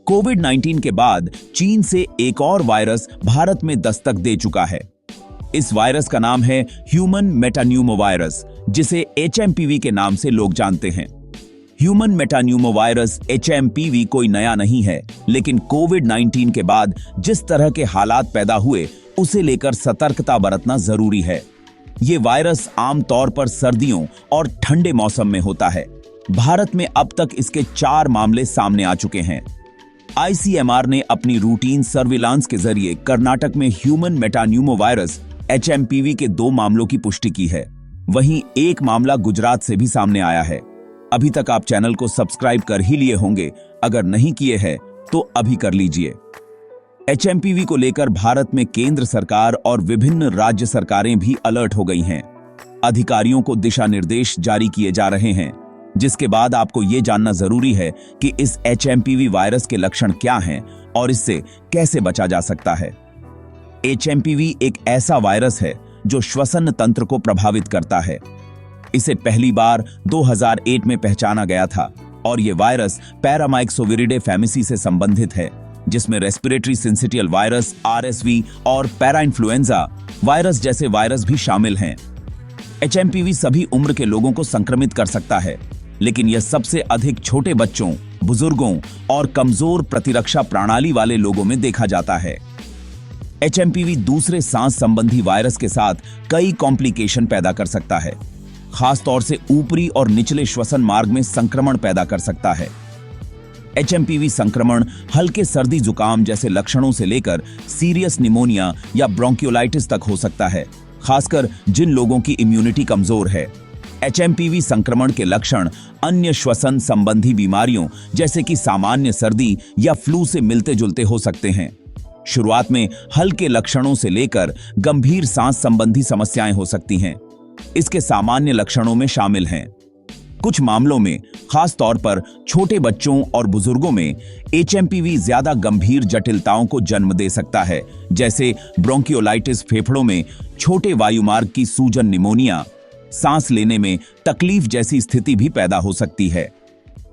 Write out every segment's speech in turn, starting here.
कोविड-19 के बाद चीन से एक और वायरस भारत में दस्तक दे चुका है। इस वायरस का नाम है ह्यूमन मेटान्यूमोवायरस, जिसे एचएमपीवी के नाम से लोग जानते हैं। ह्यूमन मेटान्यूमोवायरस एचएमपीवी कोई नया नहीं है, लेकिन कोविड-19 के बाद जिस तरह के हालात पैदा हुए उसे लेकर सतर्कता बरतना जरूरी है। ये वायरस आमतौर पर सर्दियों और ठंडे मौसम में होता है। भारत में अब तक इसके 4 मामले सामने आ चुके हैं। आईसीएमआर ने अपनी रूटीन सर्विलांस के जरिए कर्नाटक में ह्यूमन मेटान्यूमोवायरस एचएमपीवी के 2 मामलों की पुष्टि की है। वहीं एक मामला गुजरात से भी सामने आया है। अभी तक आप चैनल को सब्सक्राइब कर ही लिए होंगे, अगर नहीं किए हैं तो अभी कर लीजिए। एचएमपीवी को लेकर भारत में केंद्र सरकार और विभिन्न राज्य सरकारें भी अलर्ट हो गई हैं। अधिकारियों को दिशा निर्देश जारी किए जा रहे हैं, जिसके बाद आपको यह जानना जरूरी है कि इस एचएमपीवी वायरस के लक्षण क्या हैं और इससे कैसे बचा जा सकता है। एचएमपीवी एक ऐसा वायरस है जो श्वसन तंत्र को प्रभावित करता है। इसे पहली बार 2001 में पहचाना गया था और यह वायरस पैरामाइक्सोविरिडे फैमिसी से संबंधित है, जिसमें रेस्पिरेटरी सिंसिटियल वायरस आरएसवी और पैराइन्फ्लुएंजा वायरस जैसे वायरस भी शामिल हैं। एचएमपीवी सभी उम्र के लोगों को संक्रमित कर सकता है, लेकिन यह सबसे अधिक छोटे बच्चों, बुजुर्गों और कमजोर प्रतिरक्षा प्रणाली वाले लोगों में देखा जाता है। एचएमपीवी दूसरे सांस संबंधी वायरस के साथ कई कॉम्प्लिकेशन पैदा कर सकता है, खासतौर से ऊपरी और निचले श्वसन मार्ग में संक्रमण पैदा कर सकता है। एचएमपीवी संक्रमण हल्के सर्दी जुकाम जैसे लक्षणों से लेकर सीरियस निमोनिया या ब्रोंकियोलाइटिस तक हो सकता है, खासकर जिन लोगों की इम्यूनिटी कमजोर है। एचएमपीवी संक्रमण के लक्षण अन्य श्वसन संबंधी बीमारियों जैसे कि सामान्य सर्दी या फ्लू से मिलते जुलते हो सकते हैं। शुरुआत में हल्के लक्षणों से लेकर गंभीर सांस संबंधी समस्याएं हो सकती हैं। इसके सामान्य लक्षणों में शामिल हैं कुछ मामलों में, खास तौर पर छोटे बच्चों और बुजुर्गों में, एचएमपीवी ज्यादा गंभीर जटिलताओं को जन्म दे सकता है, जैसे ब्रोंकियोलाइटिस, फेफड़ों में छोटे वायुमार्ग की सूजन, निमोनिया, सांस लेने में तकलीफ जैसी स्थिति भी पैदा हो सकती है।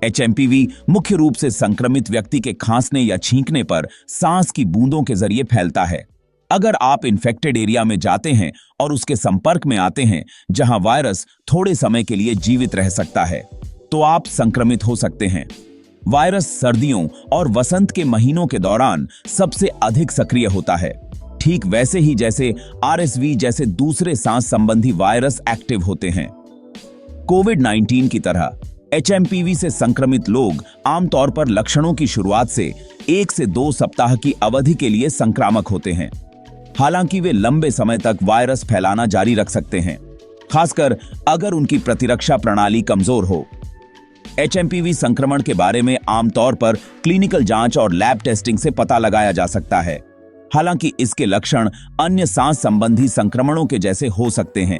एचएमपीवी मुख्य रूप से संक्रमित व्यक्ति के खांसने या छींकने पर सांस की बूंदों के जरिए फैलता है। अगर आप इन्फेक्टेड एरिया में जाते हैं और उसके संपर्क में आते हैं जहां वायरस थोड़े समय के लिए जीवित रह सकता है, तो आप संक्रमित हो सकते हैं। वायरस सर्दियों और वसंत के महीनों के दौरान सबसे अधिक सक्रिय होता है, ठीक वैसे ही जैसे आरएसवी जैसे दूसरे सांस संबंधी वायरस एक्टिव होते हैं। कोविड-19 की तरह एचएमपीवी से संक्रमित लोग आमतौर पर लक्षणों की शुरुआत से 1 से 2 सप्ताह की अवधि के लिए संक्रामक होते हैं। हालांकि वे लंबे समय तक वायरस फैलाना जारी रख सकते हैं, खासकर अगर उनकी प्रतिरक्षा प्रणाली कमजोर हो। एचएमपीवी संक्रमण के बारे में आमतौर पर क्लिनिकल जांच और लैब टेस्टिंग से पता लगाया जा सकता है। हालांकि इसके लक्षण अन्य सांस संबंधी संक्रमणों के जैसे हो सकते हैं।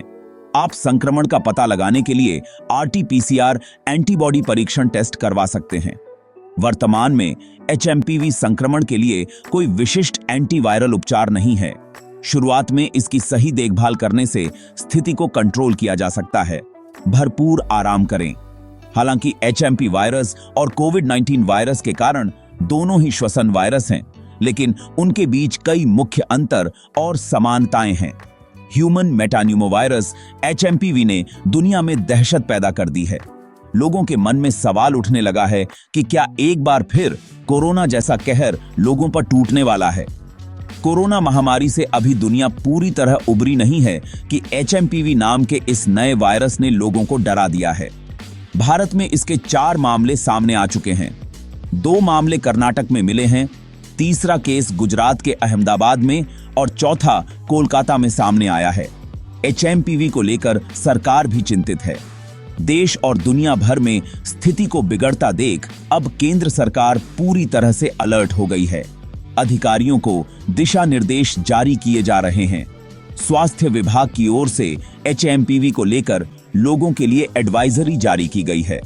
आप संक्रमण का पता लगाने के लिए आरटी-पीसीआर एंटीबॉडी परीक्षण टेस्ट करवा सकते हैं। वर्तमान में एचएमपीवी संक्रमण के लिए कोई विशिष्ट एंटीवायरल उपचार नहीं है। शुरुआत में इसकी सही देखभाल करने से स्थिति को कंट्रोल किया जा सकता है। भरपूर आराम करें। हालांकि एचएमपी वायरस और कोविड-19 वायरस के कारण दोनों ही श्वसन वायरस हैं, लेकिन उनके बीच कई मुख्य अंतर और समानताएं हैं। ह्यूमन मेटान्यूमोवायरस एचएमपीवी ने दुनिया में दहशत पैदा कर दी है। लोगों के मन में सवाल उठने लगा है कि क्या एक बार फिर कोरोना जैसा कहर लोगों पर टूटने वाला है। कोरोना महामारी से अभी दुनिया पूरी तरह उबरी नहीं है कि एचएमपीवी नाम के इस नए वायरस ने लोगों को डरा दिया है। भारत में इसके 4 मामले सामने आ चुके हैं। 2 मामले कर्नाटक में मिले हैं, तीसरा केस गुजरात के अहमदाबाद में और चौथा कोलकाता में सामने आया है। एचएमपीवी को लेकर सरकार भी चिंतित है। देश और दुनिया भर में स्थिति को बिगड़ता देख अब केंद्र सरकार पूरी तरह से अलर्ट हो गई है। अधिकारियों को दिशा निर्देश जारी किए जा रहे हैं। स्वास्थ्य विभाग की ओर से एचएमपीवी को लेकर लोगों के लिए एडवाइजरी जारी की गई है।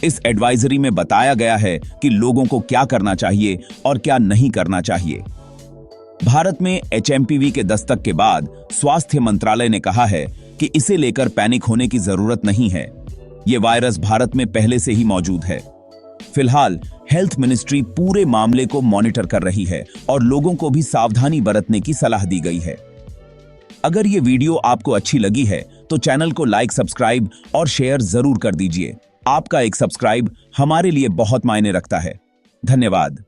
इस एडवाइजरी में बताया गया है कि लोगों को क्या करना चाहिए और क्या नहीं करना चाहिए। भारत में एचएमपीवी के दस्तक के बाद स्वास्थ्य मंत्रालय ने कहा है कि इसे लेकर पैनिक होने की जरूरत नहीं है। यह वायरस भारत में पहले से ही मौजूद है। फिलहाल हेल्थ मिनिस्ट्री पूरे मामले को मॉनिटर कर रही है और लोगों को भी सावधानी बरतने की सलाह दी गई है। अगर ये वीडियो आपको अच्छी लगी है तो चैनल को लाइक, सब्सक्राइब और शेयर जरूर कर दीजिए। आपका एक सब्सक्राइब हमारे लिए बहुत मायने रखता है। धन्यवाद।